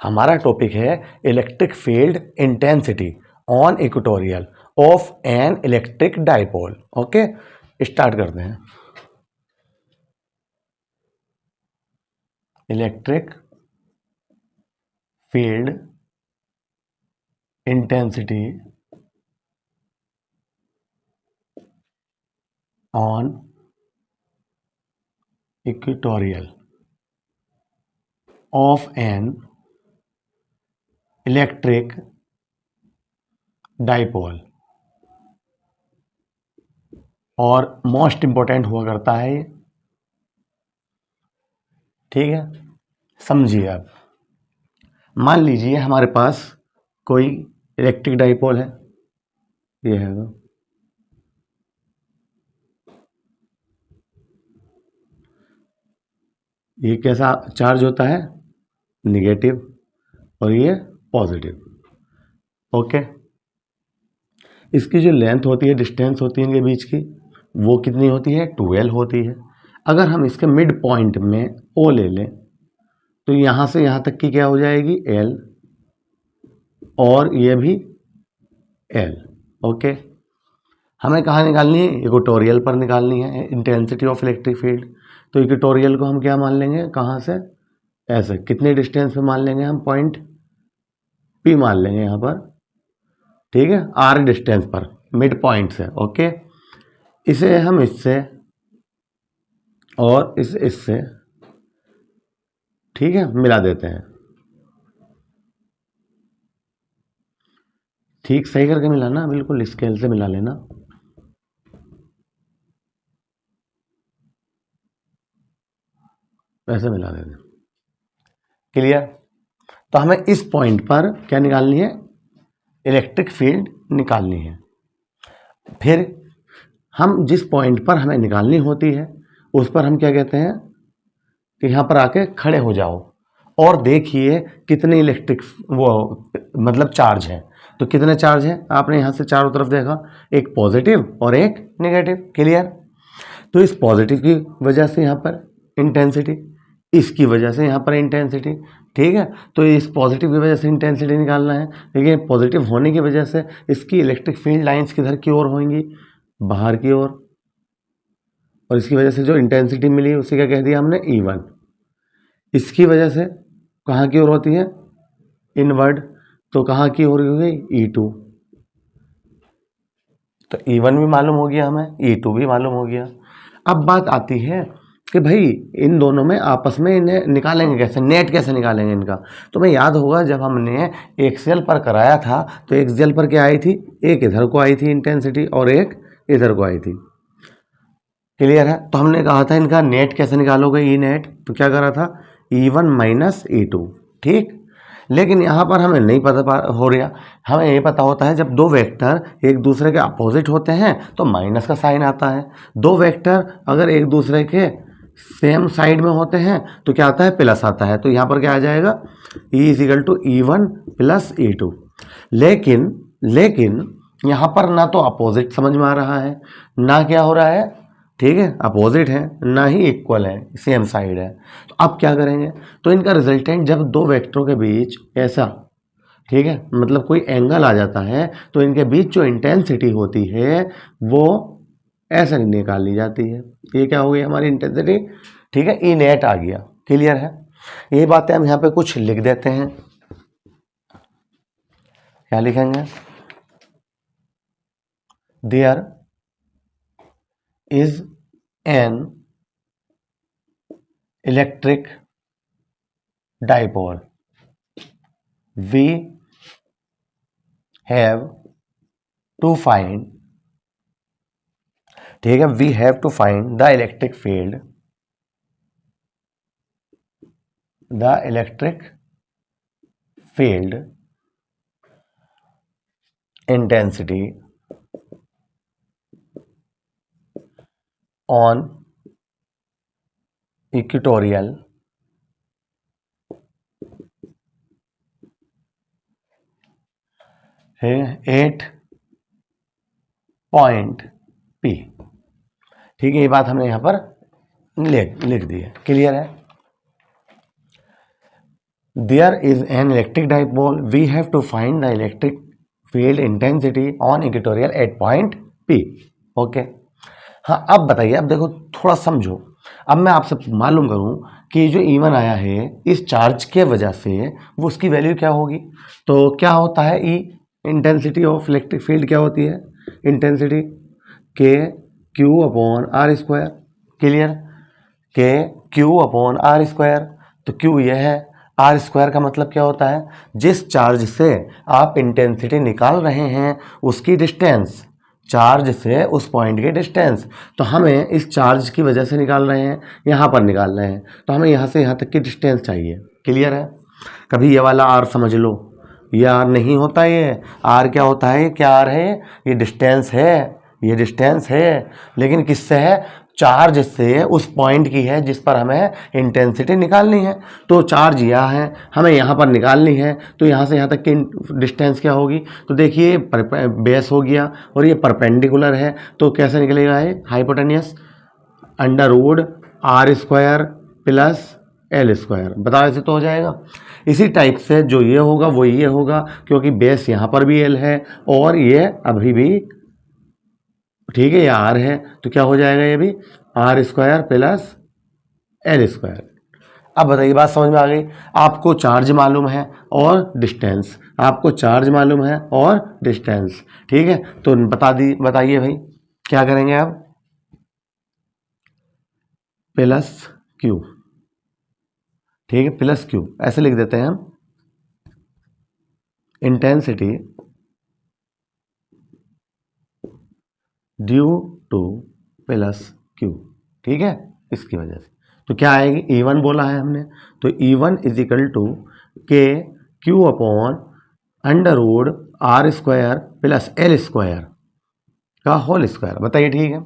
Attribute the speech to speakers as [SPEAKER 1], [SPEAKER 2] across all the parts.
[SPEAKER 1] हमारा टॉपिक है electric field intensity on equatorial of N electric dipole. Okay, start करते हैं। Electric field intensity on equatorial of N electric dipole. और most important हुआ करता है ये, ठीक है। समझिए आप, मान लीजिए हमारे पास कोई इलेक्ट्रिक डाइपोल है, ये है वो, ये कैसा चार्ज होता है, निगेटिव, और ये पॉजिटिव। ओके, इसकी जो लेंथ होती है, डिस्टेंस होती है इनके बीच की, वो कितनी होती है, 12 होती है। अगर हम इसके मिड पॉइंट में ओ ले लें तो यहाँ से यहाँ तक की क्या हो जाएगी, एल, और ये भी एल। ओके, हमें कहाँ निकालनी है, इक्वेटोरियल पर निकालनी है इंटेंसिटी ऑफ इलेक्ट्रिक फील्ड। तो इक्वेटोरियल को हम क्या मान लेंगे, कहाँ से, ऐसे कितने डिस्टेंस पे मान लेंगे हम, पॉइंट पी मान लेंगे यहाँ पर, ठीक है, आर डिस्टेंस पर मिड पॉइंट से। ओके, इसे हम इससे और इससे, ठीक है, मिला देते हैं। ठीक सही करके मिलाना, बिल्कुल स्केल से मिला लेना। वैसे मिला देते, क्लियर। तो हमें इस पॉइंट पर क्या निकालनी है, इलेक्ट्रिक फील्ड निकालनी है। फिर हम जिस पॉइंट पर हमें निकालनी होती है उस पर हम क्या कहते हैं कि यहाँ पर आके खड़े हो जाओ और देखिए कितने इलेक्ट्रिक वो मतलब चार्ज है। तो कितने चार्ज हैं, आपने यहाँ से चारों तरफ देखा, एक पॉजिटिव और एक नेगेटिव, क्लियर। तो इस पॉजिटिव की वजह से यहाँ पर इंटेंसिटी, इसकी वजह से यहाँ पर इंटेंसिटी, ठीक है। तो इस पॉजिटिव की वजह से इंटेंसिटी निकालना है, लेकिन पॉजिटिव होने की वजह से इसकी इलेक्ट्रिक फील्ड लाइंस किधर की ओर होंगी, बाहर की ओर, और इसकी वजह से जो इंटेंसिटी मिली उसे क्या कह दिया हमने, E1। इसकी वजह से कहाँ की ओर होती है, इनवर्ड, तो कहाँ की ओर होगी, E2। तो E1 भी मालूम हो गया हमें, E2 भी मालूम हो गया। अब बात आती है कि भाई इन दोनों में आपस में इन्हें निकालेंगे कैसे, नेट कैसे निकालेंगे इनका। तो मैं याद होगा जब हमने एक्सेल पर कराया था तो एक्सेल पर क्या आई थी, एक इधर को आई थी इंटेंसिटी और एक इधर को आई थी, क्लियर है। तो हमने कहा था इनका नेट कैसे निकालोगे, ई नेट, तो क्या करा था, E1 माइनस E2, ठीक। लेकिन यहाँ पर हमें नहीं पता हो रहा, हमें ये पता होता है जब दो वेक्टर एक दूसरे के अपोजिट होते हैं तो माइनस का साइन आता है, दो वेक्टर अगर एक दूसरे के सेम साइड में होते हैं तो क्या आता है, प्लस आता है। तो यहाँ पर क्या आ जाएगा, E is equal to E1 plus E2। लेकिन यहाँ पर ना तो अपोजिट समझ में आ रहा है, ना क्या हो रहा है, ठीक है, अपोजिट है, ना ही इक्वल है, सेम साइड है। तो अब क्या करेंगे, तो इनका रिजल्टेंट जब दो वेक्टरों के बीच ऐसा, ठीक है, मतलब कोई एंगल आ जाता है तो इनके बीच जो इंटेंसिटी होती है वो ऐसे निकाल ली जाती है। ये क्या हो गई हमारी इंटेंसिटी, ठीक है, ई नेट आ गया, क्लियर है। ये बातें हम यहाँ पे कुछ लिख देते हैं, क्या लिखेंगे, there is an electric dipole, we have to find, ठीक है, we have to find the electric field, the electric field intensity on equatorial at point P, ठीक है। ये बात हमने यहाँ पर लिख दी है, क्लियर है। There is an electric dipole, we have to find the electric field intensity on equatorial at point P. Okay, हाँ अब बताइए, अब देखो थोड़ा समझो। अब मैं आपसे मालूम करूं कि जो E1 आया है इस चार्ज के वजह से वो उसकी वैल्यू क्या होगी। तो क्या होता है, E intensity of electric field क्या होती है, intensity K Q upon R square. Clear, K Q upon R square. तो क्यू ये है, आर स्क्वायर का मतलब क्या होता है, जिस चार्ज से आप इंटेंसिटी निकाल रहे हैं उसकी डिस्टेंस, चार्ज से उस पॉइंट की डिस्टेंस। तो हमें इस चार्ज की वजह से निकाल रहे हैं, यहाँ पर निकाल रहे हैं, तो हमें यहाँ से यहाँ तक की डिस्टेंस चाहिए। क्लियर है, कभी ये वाला आर समझ लो, ये आर नहीं होता, ये आर क्या होता है, क्या आर है, ये डिस्टेंस है, ये डिस्टेंस है, लेकिन किससे है, चार्ज से उस पॉइंट की है जिस पर हमें इंटेंसिटी निकालनी है। तो चार्ज यह है, हमें यहाँ पर निकालनी है, तो यहाँ से यहाँ तक की डिस्टेंस क्या होगी। तो देखिए बेस हो गया और ये परपेंडिकुलर है, तो कैसे निकलेगा ये, hypotenuse under root R square plus L square. बताओ ऐसे तो हो जाएगा। इसी टाइप से जो ये होगा वो ये होगा, क्योंकि बेस यहाँ पर भी एल है और ये अभी भी ठीक है, ये आर है, तो क्या हो जाएगा, ये भी R square plus L square. अब बताइए, बात समझ में आ गई। आपको चार्ज मालूम है और डिस्टेंस, आपको चार्ज मालूम है और डिस्टेंस, ठीक है। तो बताइए भाई क्या करेंगे अब, प्लस क्यू, ठीक है, प्लस क्यू ऐसे लिख देते हैं हम, intensity due to plus Q, ठीक है, इसकी वजह से। तो क्या आएगी, E1 बोला है हमने, तो E1 is equal to K Q upon under root R square plus L square का होल स्क्वायर। बताइए, ठीक है,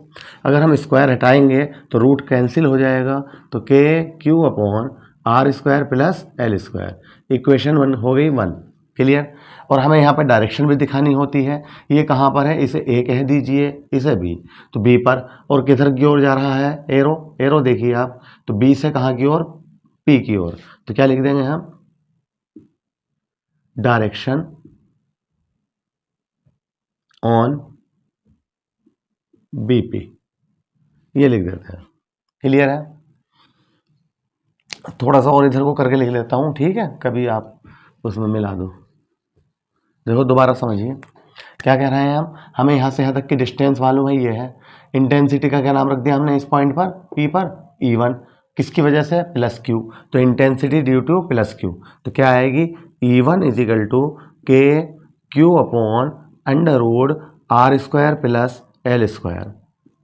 [SPEAKER 1] अगर हम स्क्वायर हटाएंगे तो रूट कैंसिल हो जाएगा, तो K Q upon R square plus L square. Equation 1 हो गई 1। क्लियर, और हमें यहाँ पर डायरेक्शन भी दिखानी होती है, ये कहाँ पर है, इसे ए कह दीजिए, इसे बी, तो बी पर, और किधर की ओर जा रहा है एरो, एरो देखिए आप, तो बी से कहाँ की ओर, पी की ओर। तो क्या लिख देंगे हम, डायरेक्शन ऑन बीपी, ये लिख देते हैं। क्लियर है, थोड़ा सा और इधर को करके लिख लेता हूँ, ठीक है, कभी आप उसमें मिला दो। देखो दोबारा समझिए क्या कह रहे हैं हम, हमें यहाँ से यहाँ तक की डिस्टेंस मालूम है, ये है। इंटेंसिटी का क्या नाम रख दिया हमने इस पॉइंट पर, पी पर, E1, किसकी वजह से, प्लस क्यू, तो intensity due to plus Q. तो क्या आएगी, E1 is equal to K Q upon under root R square plus L square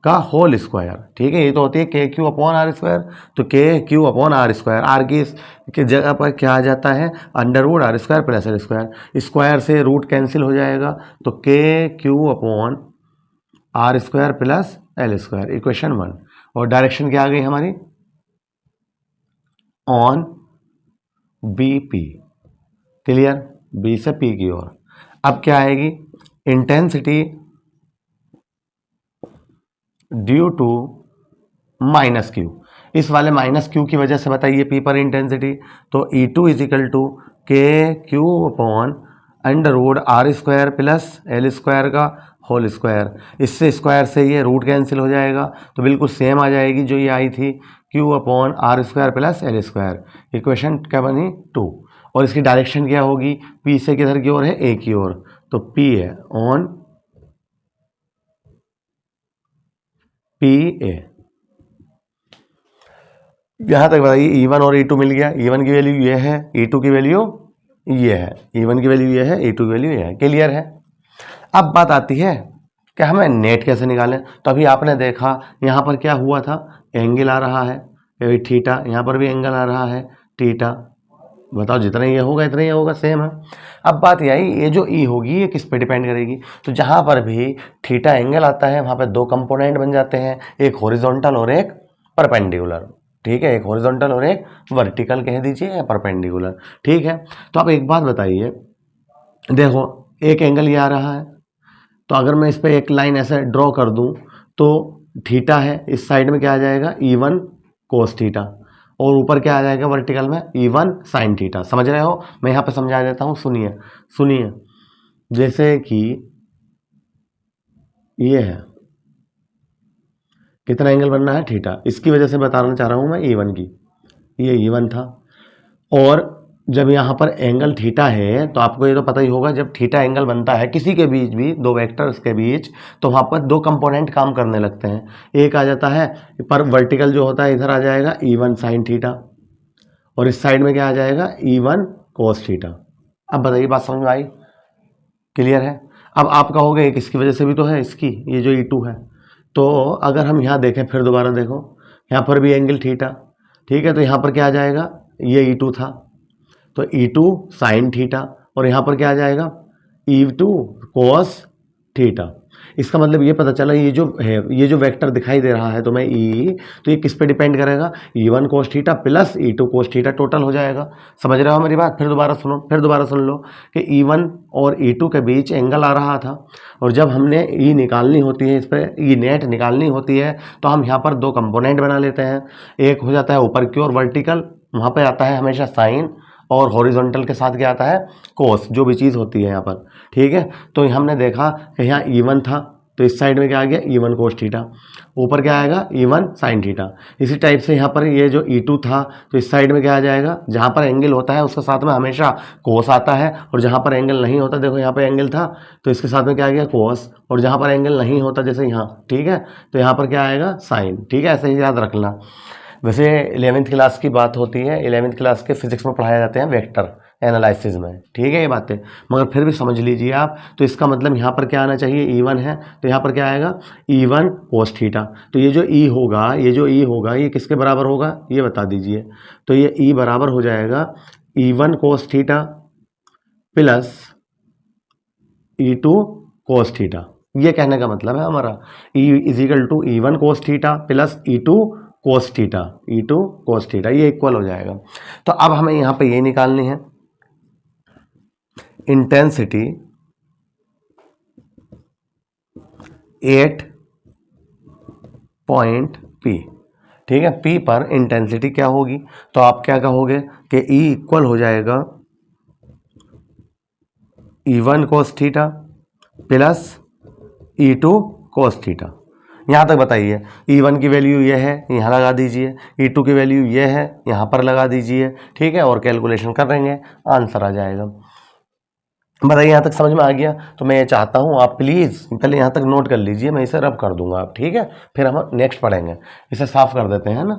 [SPEAKER 1] का होल स्क्वायर। ठीक है, ये तो होती है के क्यू अपॉन आर स्क्वायर, तो K Q upon R square, R की जगह पर क्या आ जाता है, under root R square plus L square. Square से रूट कैंसिल हो जाएगा, तो K Q upon R square plus L square, equation 1। और डायरेक्शन क्या आ गई हमारी, on B P. Clear, B से पी की ओर। अब क्या आएगी, intensity due to minus Q, इस वाले माइनस क्यू की वजह से बताइए पी पर इंटेंसिटी, तो E2 is equal to K Q upon under root R square plus L square का होल स्क्वायर। इससे स्क्वायर से ये रूट कैंसिल हो जाएगा, तो बिल्कुल सेम आ जाएगी जो ये आई थी, Q upon R square plus L square. Equation क्या बनी, 2। और इसकी डायरेक्शन क्या होगी, पी से किधर की ओर है, ए की ओर, तो पी है ऑन पी ए। यहाँ तक बताइए, E1 और E2 मिल गया, E1 की वैल्यू ये है, E2 की वैल्यू ये है, E1 की वैल्यू ये है, E2 की वैल्यू ये है। क्लियर है, अब बात आती है कि हमें नेट कैसे निकालें। तो अभी आपने देखा यहाँ पर क्या हुआ था, एंगल आ रहा है थीटा, यहाँ पर भी एंगल आ रहा है थीटा। बताओ जितना ये होगा इतना ही होगा, सेम है। अब बात यही, ये जो ई होगी ये किस पे डिपेंड करेगी, तो जहाँ पर भी थीटा एंगल आता है वहाँ पे दो कंपोनेंट बन जाते हैं, एक हॉरिजॉन्टल और एक परपेंडिकुलर। ठीक है, एक हॉरिजॉन्टल और एक वर्टिकल कह दीजिए या परपेंडिकुलर। ठीक है, तो आप एक बात बताइए, देखो एक एंगल ये आ रहा है, तो अगर मैं इस पर एक लाइन ऐसे ड्रॉ कर दूं तो थीटा है, इस साइड में क्या आ जाएगा, E1 कोस थीटा, और ऊपर क्या आ जाएगा वर्टिकल में, E1 साइन थीटा। समझ रहे हो? मैं यहाँ पे समझा देता हूँ, सुनिए सुनिए। जैसे कि ये है, कितना एंगल बनना है, थीटा, इसकी वजह से बताना चाह रहा हूँ मैं E1 की। ये E1 था, और जब यहाँ पर एंगल थीटा है तो आपको ये तो पता ही होगा, जब थीटा एंगल बनता है किसी के बीच भी, दो वेक्टर्स के बीच, तो वहाँ पर दो कंपोनेंट काम करने लगते हैं। एक आ जाता है पर वर्टिकल जो होता है इधर आ जाएगा E1 साइन थीटा, और इस साइड में क्या आ जाएगा, E1 कोस थीटा। अब बताइए, बात समझ में आई? क्लियर है? अब आप कहोगे एक इसकी वजह से भी तो है, इसकी, ये जो E2 है। तो अगर हम यहाँ देखें, फिर दोबारा देखो, यहाँ पर भी एंगल थीटा, ठीक है, तो यहाँ पर क्या आ जाएगा, ये E2 था, तो E2 साइन थीटा, और यहाँ पर क्या आ जाएगा, E2 कोस थीटा। इसका मतलब ये पता चला, ये जो है, ये जो वेक्टर दिखाई दे रहा है तुम्हें E, तो ये किस पे डिपेंड करेगा, E1 cos theta plus E2 cos theta, total हो जाएगा। समझ रहे हो मेरी बात? फिर दोबारा सुनो, फिर दोबारा सुन लो कि E1 और E2 के बीच एंगल आ रहा था, और जब हमने E निकालनी होती है, इस पर E नेट निकालनी होती है, तो हम यहाँ पर दो कंपोनेंट बना लेते हैं। एक हो जाता है ऊपर की ओर वर्टिकल, वहाँ पर आता है हमेशा साइन, और हॉरिजॉन्टल के साथ क्या आता है, कोस, जो भी चीज़ होती है यहाँ पर, ठीक है। तो हमने देखा कि यहाँ E1 था, तो इस साइड में क्या आ गया, E1 कोस थीटा, ऊपर क्या आएगा, E1 साइन थीटा। इसी टाइप से यहाँ पर ये जो E2 था, तो इस साइड में क्या आ जाएगा, जहाँ पर एंगल होता है उसके साथ में हमेशा कोस आता है, और जहाँ पर एंगल नहीं होता, देखो यहाँ पर एंगल था तो इसके साथ में क्या आ गया, कोस, और जहाँ पर एंगल नहीं होता जैसे यहाँ, ठीक है, तो यहाँ पर क्या आएगा, साइन। ठीक है, ऐसे ही याद रखना। वैसे 11th क्लास की बात होती है, 11th क्लास के फिजिक्स में पढ़ाए जाते हैं वेक्टर एनालिसिस में, ठीक है ये बातें, मगर फिर भी समझ लीजिए आप। तो इसका मतलब यहाँ पर क्या आना चाहिए, E1 है, तो यहाँ पर क्या आएगा, E1 कोस थीटा। तो ये जो E होगा, ये जो E होगा, ये किसके बराबर होगा, ये बता दीजिए। तो ये E बराबर हो जाएगा E1 cos theta plus E2 cos theta. ये कहने का मतलब है हमारा E is equal to E1 cos theta plus E2 cos theta, E2 cos theta, ये इक्वल हो जाएगा। तो अब हमें यहाँ पे ये निकालनी है, इंटेंसिटी 8 पॉइंट P, ठीक है, P पर इंटेंसिटी क्या होगी, तो आप क्या कहोगे कि E इक्वल हो जाएगा E1 cos theta plus E2 cos theta. यहाँ तक बताइए, E1 की वैल्यू ये है, यहाँ लगा दीजिए, E2 की वैल्यू ये है, यहाँ पर लगा दीजिए, ठीक है, और कैलकुलेशन कर देंगे, आंसर आ जाएगा। बताइए, यहाँ तक समझ में आ गया? तो मैं ये चाहता हूँ आप प्लीज़ पहले यहाँ तक नोट कर लीजिए, मैं इसे रब कर दूंगा आप, ठीक है, फिर हम नेक्स्ट पढ़ेंगे। इसे साफ कर देते हैं ना,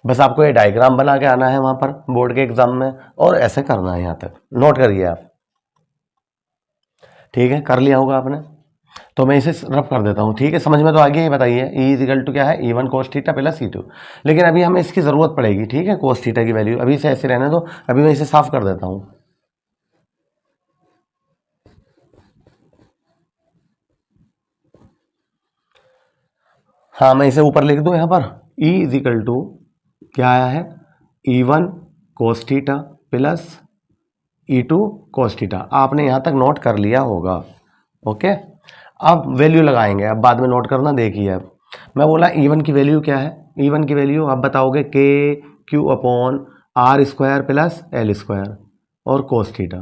[SPEAKER 1] बस आपको ये डायग्राम बना के आना है वहाँ पर बोर्ड के एग्जाम में, और ऐसे करना है, यहाँ तक नोट करिए आप, ठीक है, कर लिया होगा आपने। तो मैं इसे रफ कर देता हूँ, ठीक है, समझ में तो आ गया। ये बताइए, E इज इक्वल टू क्या है, E1 cos theta plus E2, लेकिन अभी हमें इसकी ज़रूरत पड़ेगी, ठीक है, कोस थीटा की वैल्यू, अभी इसे ऐसे रहने दो, अभी मैं इसे साफ कर देता हूँ। हाँ, मैं इसे ऊपर लिख दूँ यहाँ पर, E इज इक्वल टू क्या आया है, E1 cos theta plus E2 cos theta. आपने यहाँ तक नोट कर लिया होगा, ओके। अब वैल्यू लगाएंगे, अब बाद में नोट करना। देखिए, अब मैं बोला E1 की वैल्यू क्या है, E1 की वैल्यू आप बताओगे KQ upon R square plus L square और कोस थीटा,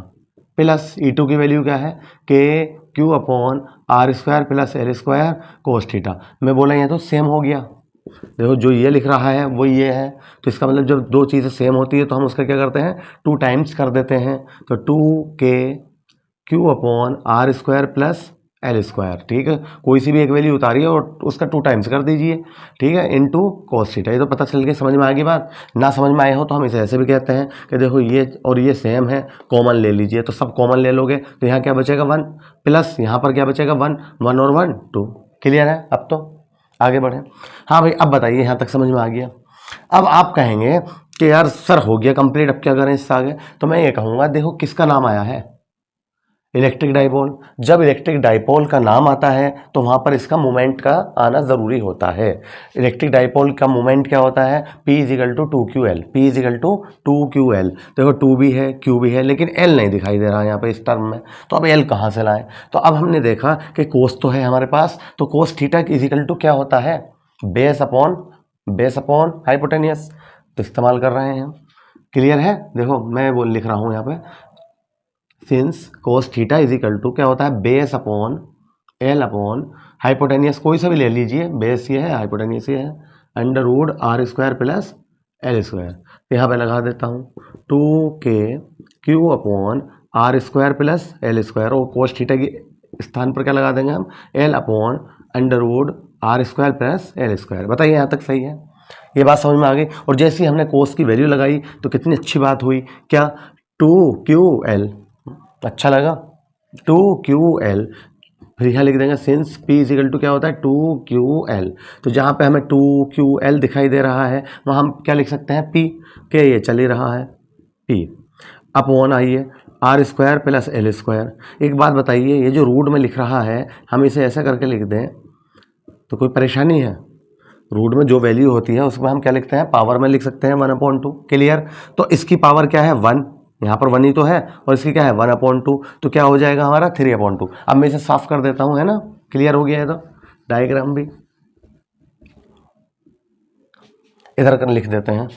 [SPEAKER 1] प्लस E2 की वैल्यू क्या है, KQ upon R square plus L square cos theta. मैं बोला ये तो सेम हो गया, देखो जो ये लिख रहा है वो ये है, तो इसका मतलब जब दो चीज़ें सेम होती है तो हम उसका क्या करते हैं, 2 टाइम्स कर देते हैं, तो 2KQ upon R square plus L square, ठीक है, कोई सी भी एक वैल्यू उतारिए और उसका 2 टाइम्स कर दीजिए, ठीक है, इनटू कोस थीटा। ये तो पता चल गया, समझ में आ गई बात। ना समझ में आए हो तो हम इसे ऐसे भी कहते हैं कि देखो ये और ये सेम है, कॉमन ले लीजिए, तो सब कॉमन ले लोगे तो यहाँ क्या बचेगा 1, प्लस यहाँ पर क्या बचेगा 1, 1 और 1 2। क्लियर है? अब तो आगे बढ़े। हाँ भाई, अब बताइए, यहाँ तक समझ में आ गया। अब आप कहेंगे कि यार सर हो गया कंप्लीट, अब क्या करें इससे आगे, तो मैं ये कहूँगा, देखो किसका नाम आया है, इलेक्ट्रिक डाइपोल। जब इलेक्ट्रिक डाइपोल का नाम आता है तो वहाँ पर इसका मोमेंट का आना ज़रूरी होता है। इलेक्ट्रिक डाइपोल का मोमेंट क्या होता है, P is equal to 2QL, P is equal to 2QL। देखो 2 भी है, Q भी है, लेकिन L नहीं दिखाई दे रहा है यहाँ पे इस टर्म में, तो अब L कहाँ से लाएं। तो अब हमने देखा कि कोस तो है हमारे पास, तो cos theta is equal to क्या होता है, base upon base upon hypotenuse, तो इस्तेमाल कर रहे हैं हम। क्लियर है? देखो मैं वो लिख रहा हूँ यहाँ पे, since cos theta is equal to क्या होता है, base upon L upon hypotenuse, कोई सा भी ले लीजिए, बेस ये है हाइपोटेनियस ये है, under root R square plus L square. यहाँ पे लगा देता हूँ 2k³ upon R square plus L square, और कोस थीटा के स्थान पर क्या लगा देंगे हम, L upon under root R square plus L square. बताइए यहाँ तक सही है? ये बात समझ में आ गई। और जैसे ही हमने कोस की वैल्यू लगाई तो कितनी अच्छी बात हुई, क्या 2ql, अच्छा लगा, 2ql। फिर यहाँ लिख देंगे since p is equal to क्या होता है 2ql, तो जहाँ पे हमें 2ql दिखाई दे रहा है वहाँ हम क्या लिख सकते हैं, p के ये चल ही रहा है p अपॉन आइए R square plus L square. एक बात बताइए, ये जो रूट में लिख रहा है हम इसे ऐसा करके लिख दें तो कोई परेशानी है? रूट में जो वैल्यू होती है उसमें हम क्या लिखते हैं, पावर में लिख सकते हैं 1/2। क्लियर? तो इसकी पावर क्या है 1, यहाँ पर 1 ही तो है, और इसकी क्या है 1/2, तो क्या हो जाएगा हमारा 3/2। अब मैं इसे साफ कर देता हूँ, है ना? क्लियर हो गया है? तो डायग्राम भी इधर कर लिख देते हैं,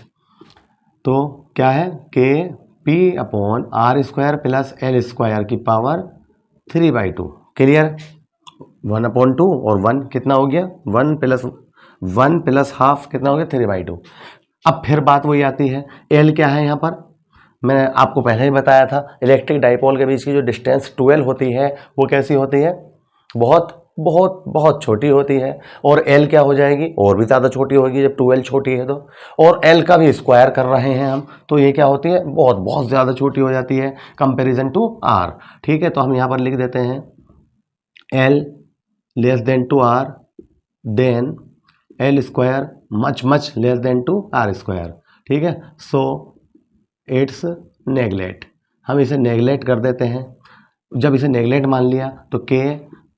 [SPEAKER 1] तो क्या है Kp/r square plus L square की पावर 3/2। क्लियर? 1/2 और 1 कितना हो गया, 1 प्लस हाफ कितना हो गया 3/2। अब फिर बात वही आती है, एल क्या है यहाँ पर, मैंने आपको पहले ही बताया था, इलेक्ट्रिक डाइपोल के बीच की जो डिस्टेंस 12 होती है वो कैसी होती है, बहुत बहुत बहुत छोटी होती है। और एल क्या हो जाएगी, और भी ज़्यादा छोटी होगी जब 12 छोटी है तो। और एल का भी स्क्वायर कर रहे हैं हम, तो ये क्या होती है, बहुत बहुत ज़्यादा छोटी हो जाती है कंपेरिजन टू आर। ठीक है, तो हम यहाँ पर लिख देते हैं L less than two R, then L square much less than two R square. ठीक है, सो इट्स नेगलेक्ट, हम इसे नेगलेक्ट कर देते हैं। जब इसे नेगलेक्ट मान लिया तो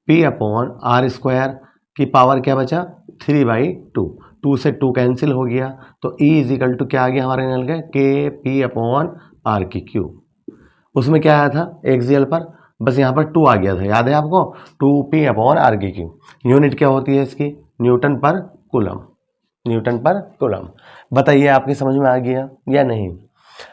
[SPEAKER 1] Kp/r स्क्वायर की पावर क्या बचा 3/2, 2 से 2 कैंसिल हो गया, तो E इज इक्वल टू क्या आ गया हमारे निकल गए Kp/r3। उसमें क्या आया था एक्सियल पर, बस यहाँ पर 2 आ गया था, याद है आपको, 2p/r3। यूनिट क्या होती है इसकी, न्यूटन पर कूलम, न्यूटन पर कूलम। बताइए आपकी समझ में आ गया या नहीं?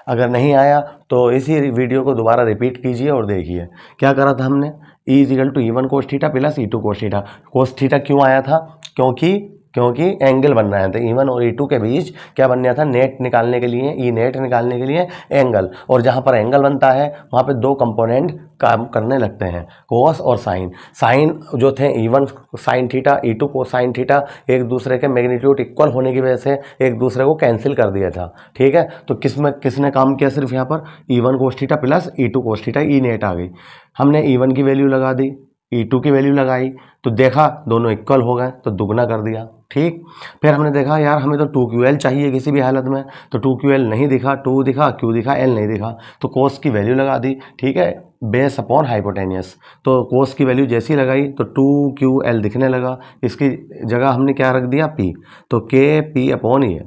[SPEAKER 1] अगर नहीं आया तो इसी वीडियो को दोबारा रिपीट कीजिए और देखिए क्या करा था हमने, E is equal to E1 cos theta plus E2 cos theta. Cos theta क्यों आया था, क्योंकि एंगल बन रहे थे E1 और E2 के बीच, क्या बनना था, नेट निकालने के लिए, ई नेट निकालने के लिए एंगल। और जहाँ पर एंगल बनता है वहाँ पे दो कंपोनेंट काम करने लगते हैं, कोस और साइन। साइन जो थे E1 साइन थीटा, E2 को साइन थीटा, एक दूसरे के मैग्नीट्यूड इक्वल होने की वजह से एक दूसरे को कैंसिल कर दिया था। ठीक है, तो किसने काम किया, सिर्फ यहाँ पर E1 cos theta plus E2 cos theta, E net आ गई। हमने E1 की वैल्यू लगा दी, E2 की वैल्यू लगाई, तो देखा दोनों इक्वल हो गए तो दुगना कर दिया। ठीक, फिर हमने देखा यार हमें तो 2ql चाहिए किसी भी हालत में, तो 2ql नहीं दिखा, 2 दिखा, q दिखा, l नहीं दिखा, तो कोस की वैल्यू लगा दी। ठीक है, बेस अपॉन हाइपोटेनियस, तो कोस की वैल्यू जैसी लगाई तो 2ql दिखने लगा, इसकी जगह हमने क्या रख दिया p, तो Kp/ये,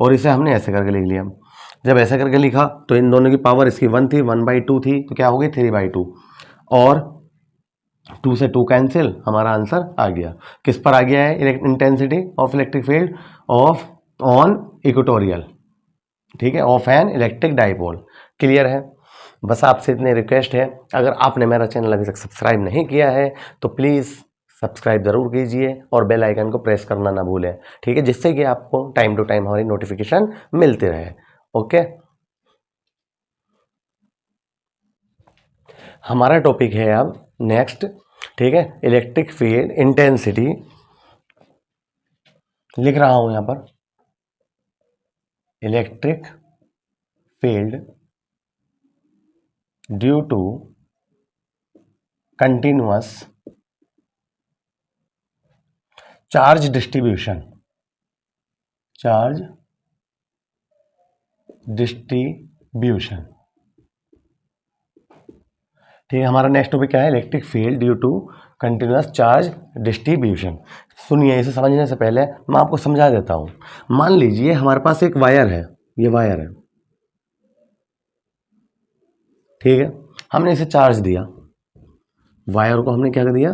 [SPEAKER 1] और इसे हमने ऐसे करके लिख लिया। जब ऐसे करके लिखा तो इन दोनों की पावर इसकी 1 थी, 1/2 थी, तो क्या हो गई 3/2, और 2 से 2 कैंसिल, हमारा आंसर आ गया। किस पर आ गया है, intensity of electric field of on equatorial, ठीक है, of N electric dipole. Clear है? बस आपसे इतनी रिक्वेस्ट है, अगर आपने मेरा चैनल अभी तक सब्सक्राइब नहीं किया है तो प्लीज़ सब्सक्राइब ज़रूर कीजिए और बेल आइकन को प्रेस करना ना भूलें। ठीक है, जिससे कि आपको टाइम टू टाइम हमारी नोटिफिकेशन मिलती रहे। ओके, हमारा टॉपिक है अब नेक्स्ट, ठीक है, इलेक्ट्रिक फील्ड इंटेंसिटी। लिख रहा हूं यहां पर, electric field due to continuous charge distribution, charge distribution. ठीक है, हमारा नेक्स्ट टॉपिक क्या है, electric field due to continuous charge distribution. सुनिए, इसे समझने से पहले मैं आपको समझा देता हूं। मान लीजिए हमारे पास एक वायर है, ये वायर है, ठीक है, हमने इसे चार्ज दिया, वायर को हमने क्या कर दिया,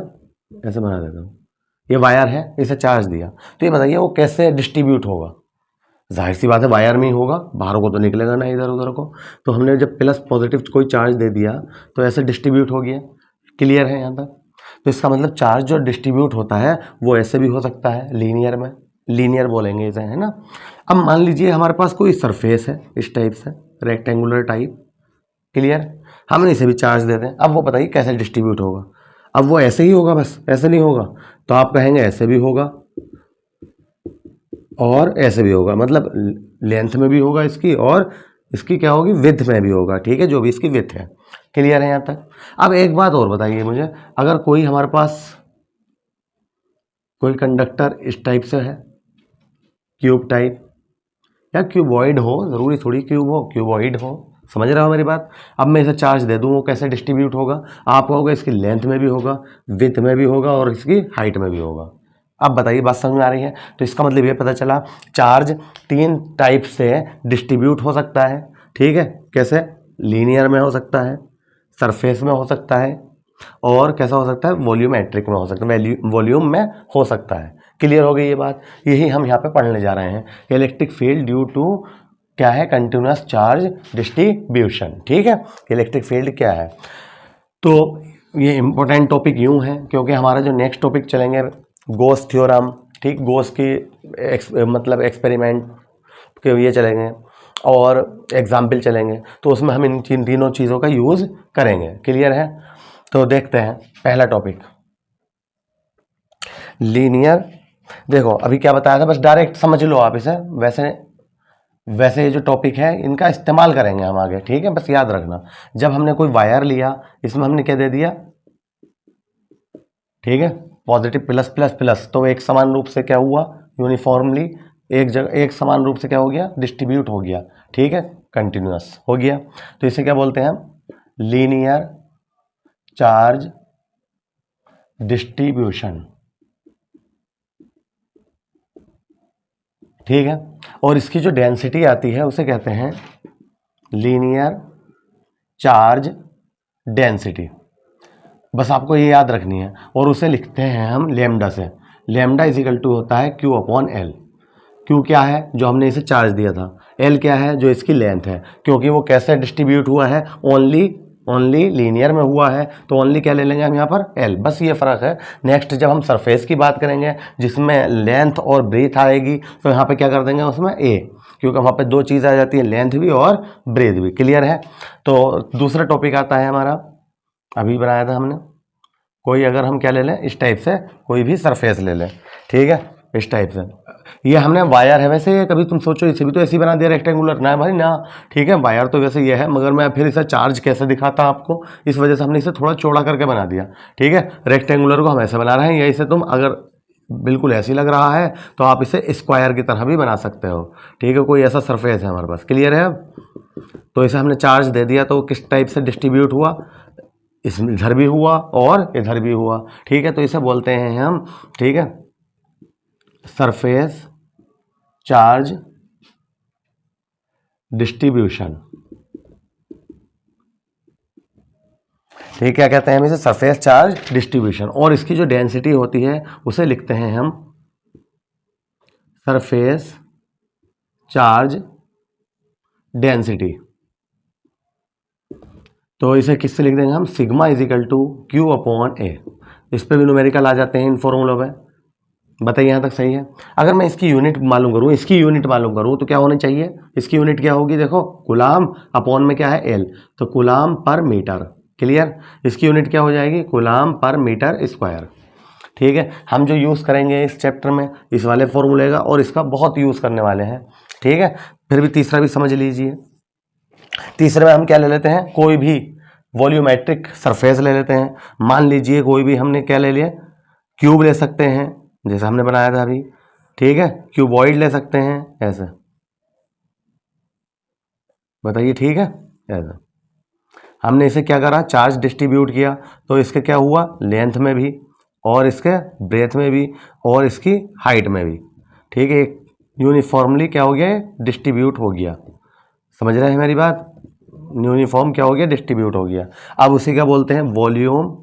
[SPEAKER 1] ऐसे बना देता हूं, ये वायर है, इसे चार्ज दिया, तो ये बताइए वो कैसे डिस्ट्रीब्यूट होगा। जाहिर सी बात है वायर में ही होगा, बाहर को तो निकलेगा ना इधर उधर को। तो हमने जब प्लस पॉजिटिव कोई चार्ज दे दिया तो ऐसे डिस्ट्रीब्यूट हो गया। क्लियर है यहाँ तक? तो इसका मतलब चार्ज जो डिस्ट्रीब्यूट होता है वो ऐसे भी हो सकता है, लीनियर में, लीनियर बोलेंगे इसे, है ना। अब मान लीजिए हमारे पास कोई सरफेस है इस टाइप से, रेक्टेंगुलर टाइप। क्लियर? हमने इसे भी चार्ज देते हैं। अब वो बताइए कैसे डिस्ट्रीब्यूट होगा। अब वो ऐसे ही होगा, बस ऐसे नहीं होगा, तो आप कहेंगे ऐसे भी होगा और ऐसे भी होगा, मतलब लेंथ में भी होगा इसकी, और इसकी क्या होगी, विड्थ में भी होगा। ठीक है, जो भी इसकी विड्थ है। क्लियर है यहाँ तक? अब एक बात और बताइए मुझे, अगर कोई हमारे पास कोई कंडक्टर इस टाइप से है, क्यूब टाइप, या क्यूबॉइड हो, ज़रूरी थोड़ी क्यूब हो, क्यूबॉइड हो, समझ रहे हो मेरी बात। अब मैं इसे चार्ज दे दूँ, वो कैसे डिस्ट्रीब्यूट होगा? आप कहोगे इसकी लेंथ में भी होगा, विड्थ में भी होगा और इसकी हाइट में भी होगा। अब बताइए बात समझ में आ रही है? तो इसका मतलब ये पता चला चार्ज 3 टाइप से डिस्ट्रीब्यूट हो सकता है। ठीक है, कैसे? लीनियर में हो सकता है, सरफेस में हो सकता है, और कैसा हो सकता है, वॉल्यूमेट्रिक में हो सकता है, वॉल्यूम में हो सकता है। क्लियर हो गई ये बात? यही हम यहाँ पे पढ़ने जा रहे हैं, इलेक्ट्रिक फील्ड ड्यू टू क्या है, कंटिन्यूअस चार्ज डिस्ट्रीब्यूशन। ठीक है, इलेक्ट्रिक फील्ड क्या है। तो ये इंपॉर्टेंट टॉपिक यूं है क्योंकि हमारा जो नेक्स्ट टॉपिक चलेंगे गोस थ्योरम, ठीक, गोस की मतलब एक्सपेरिमेंट के ये चलेंगे और एग्जाम्पल चलेंगे, तो उसमें हम इन तीनों चीज़ों का यूज़ करेंगे। क्लियर है? तो देखते हैं पहला टॉपिक, लीनियर। देखो अभी क्या बताया था, बस डायरेक्ट समझ लो आप इसे। वैसे ये जो टॉपिक है इनका इस्तेमाल करेंगे हम आगे। ठीक है, बस याद रखना, जब हमने कोई वायर लिया, इसमें हमने क्या दे दिया, ठीक है, पॉजिटिव प्लस प्लस प्लस, तो एक समान रूप से क्या हुआ, यूनिफॉर्मली एक जगह एक समान रूप से क्या हो गया, डिस्ट्रीब्यूट हो गया। ठीक है, कंटिन्यूअस हो गया। तो इसे क्या बोलते हैं हम, लीनियर चार्ज डिस्ट्रीब्यूशन। ठीक है, और इसकी जो डेंसिटी आती है उसे कहते हैं लीनियर चार्ज डेंसिटी। बस आपको ये याद रखनी है, और उसे लिखते हैं हम लेमडा से। लेमडा इजिकल टू होता है क्यू अपॉन एल। क्यू क्या है, जो हमने इसे चार्ज दिया था, एल क्या है, जो इसकी लेंथ है। क्योंकि वो कैसे डिस्ट्रीब्यूट हुआ है, ओनली लीनियर में हुआ है, तो ओनली क्या ले लेंगे हम यहाँ पर, एल। बस ये फ़र्क है। नेक्स्ट जब हम सरफेस की बात करेंगे जिसमें लेंथ और ब्रेथ आएगी, तो यहाँ पे क्या कर देंगे उसमें ए, क्योंकि वहाँ पे 2 चीज़ आ जाती है, लेंथ भी और ब्रेथ भी। क्लियर है? तो दूसरा टॉपिक आता है हमारा, अभी बनाया था हमने, कोई अगर हम क्या ले लें, इस टाइप से कोई भी सरफेस ले लें। ठीक है, इस टाइप से, ये हमने वायर है, वैसे कभी तुम सोचो इसे भी तो ऐसे ही बना दिया रेक्टेंगुलर, ना भाई ना। ठीक है, वायर तो वैसे ये है, मगर मैं फिर इसे चार्ज कैसे दिखाता आपको, इस वजह से हमने इसे थोड़ा चौड़ा करके बना दिया। ठीक है, रेक्टेंगुलर को हम ऐसे बना रहे हैं, या इसे तुम अगर बिल्कुल ऐसे ही लग रहा है तो आप इसे स्क्वायर की तरह भी बना सकते हो। ठीक है, कोई ऐसा सरफेस है हमारे पास। क्लियर है? अब तो इसे हमने चार्ज दे दिया, तो किस टाइप से डिस्ट्रीब्यूट हुआ, इसमें इधर भी हुआ और इधर भी हुआ। ठीक है, तो इसे बोलते हैं हम, ठीक है, सरफेस चार्ज डिस्ट्रीब्यूशन। ठीक, क्या कहते हैं हम इसे, सरफेस चार्ज डिस्ट्रीब्यूशन। और इसकी जो डेंसिटी होती है उसे लिखते हैं हम सरफेस चार्ज डेंसिटी। तो इसे किससे लिख देंगे हम, sigma is equal to Q upon A. इस पर भी न्यूमेरिकल आ जाते हैं इन फॉर्मूलों में। बताइए यहाँ तक सही है? अगर मैं इसकी यूनिट मालूम करूँ, इसकी यूनिट मालूम करूँ, तो क्या होनी चाहिए, इसकी यूनिट क्या होगी, देखो कूलाम अपॉन में क्या है, एल, तो कूलाम पर मीटर। क्लियर? इसकी यूनिट क्या हो जाएगी, कूलाम पर मीटर स्क्वायर। ठीक है, हम जो यूज़ करेंगे इस चैप्टर में इस वाले फॉर्मूले का, और इसका बहुत यूज़ करने वाले हैं। ठीक है, फिर भी तीसरा भी समझ लीजिए। तीसरे में हम क्या ले लेते हैं, कोई भी वॉल्यूमेट्रिक सरफेस ले लेते हैं। मान लीजिए कोई भी हमने क्या ले लिया, क्यूब ले सकते हैं जैसे हमने बनाया था अभी। ठीक है, क्यूबॉइड ले सकते हैं ऐसे। बताइए, ठीक है? ऐसा हमने इसे क्या करा, चार्ज डिस्ट्रीब्यूट किया, तो इसके क्या हुआ, लेंथ में भी और इसके ब्रेथ में भी और इसकी हाइट में भी। ठीक है, यूनिफॉर्मली क्या हो गया, डिस्ट्रीब्यूट हो गया। समझ रहे हैं मेरी बात? यूनिफॉर्म क्या हो गया, डिस्ट्रीब्यूट हो गया। अब उसी क्या बोलते हैं, वॉल्यूम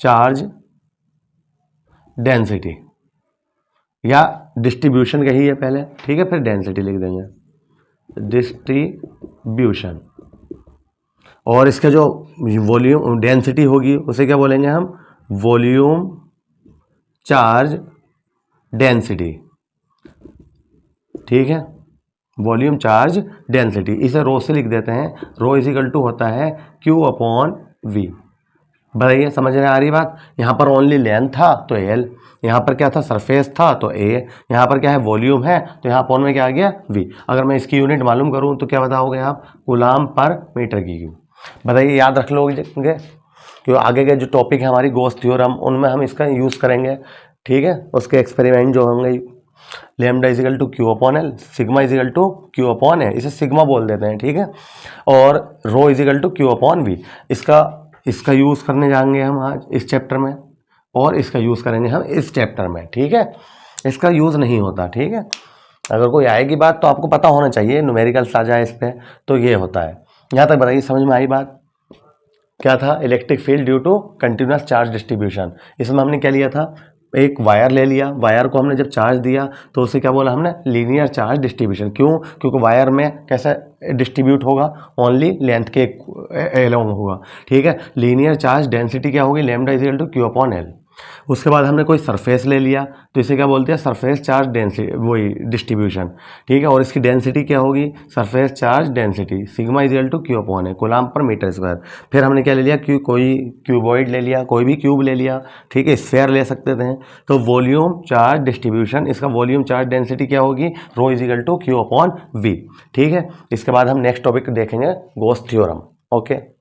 [SPEAKER 1] चार्ज डेंसिटी या डिस्ट्रीब्यूशन कही है पहले, ठीक है, फिर डेंसिटी लिख देंगे, डिस्ट्रीब्यूशन। और इसका जो वॉल्यूम डेंसिटी होगी उसे क्या बोलेंगे हम, वॉल्यूम चार्ज डेंसिटी, ठीक है, वॉल्यूम चार्ज डेंसिटी। इसे रो से लिख देते हैं, रो इज इक्वल टू होता है Q अपॉन V। बताइए समझ में आ रही बात। यहाँ पर ओनली लेंथ था तो L, यहाँ पर क्या था सरफेस था तो A, यहाँ पर क्या है वॉल्यूम है तो यहाँ अपॉन में क्या आ गया V। अगर मैं इसकी यूनिट मालूम करूँ तो क्या बताओगे आप, कूलाम पर मीटर की क्यूब। बताइए याद रख लोगे क्यों, आगे के जो टॉपिक है हमारी गॉस थ्योरम उनमें हम इसका यूज़ करेंगे, ठीक है। उसके एक्सपेरिमेंट जो होंगे, lambda is equal to Q upon L, sigma is equal to Q upon A, इसे सिग्मा बोल देते हैं, ठीक है, और rho is equal to Q upon V। इसका यूज़ करने जाएंगे हम आज इस चैप्टर में, और इसका यूज़ करेंगे हम इस चैप्टर में, ठीक है। इसका यूज़ नहीं होता, ठीक है। अगर कोई आएगी बात तो आपको पता होना चाहिए, न्यूमेरिकल्स आ जाए इस पर तो ये होता है। यहाँ तक बताइए समझ में आई बात। क्या था, electric field due to continuous charge distribution. इसमें हमने क्या लिया था, एक वायर ले लिया, वायर को हमने जब चार्ज दिया तो उसे क्या बोला हमने, लीनियर चार्ज डिस्ट्रीब्यूशन। क्यों, क्योंकि वायर में कैसे डिस्ट्रीब्यूट होगा, ओनली लेंथ के एलोंग होगा, ठीक है। लीनियर चार्ज डेंसिटी क्या होगी, lambda is equal to Q upon L। उसके बाद हमने कोई सरफेस ले लिया तो इसे क्या बोलते हैं, सरफेस चार्ज डेंसिटी, वही डिस्ट्रीब्यूशन, ठीक है। और इसकी डेंसिटी क्या होगी, surface charge density, sigma is equal to Q upon A, coulomb पर मीटर स्क्वायर। फिर हमने क्या ले लिया, कोई क्यूबॉइड ले लिया, कोई भी क्यूब ले लिया, ठीक है, स्फेयर ले सकते थे। तो वॉल्यूम चार्ज डिस्ट्रीब्यूशन, इसका वॉल्यूम चार्ज डेंसिटी क्या होगी, rho is equal to Q upon V, ठीक है। इसके बाद हम नेक्स्ट टॉपिक देखेंगे गॉस थ्योरम। ओके।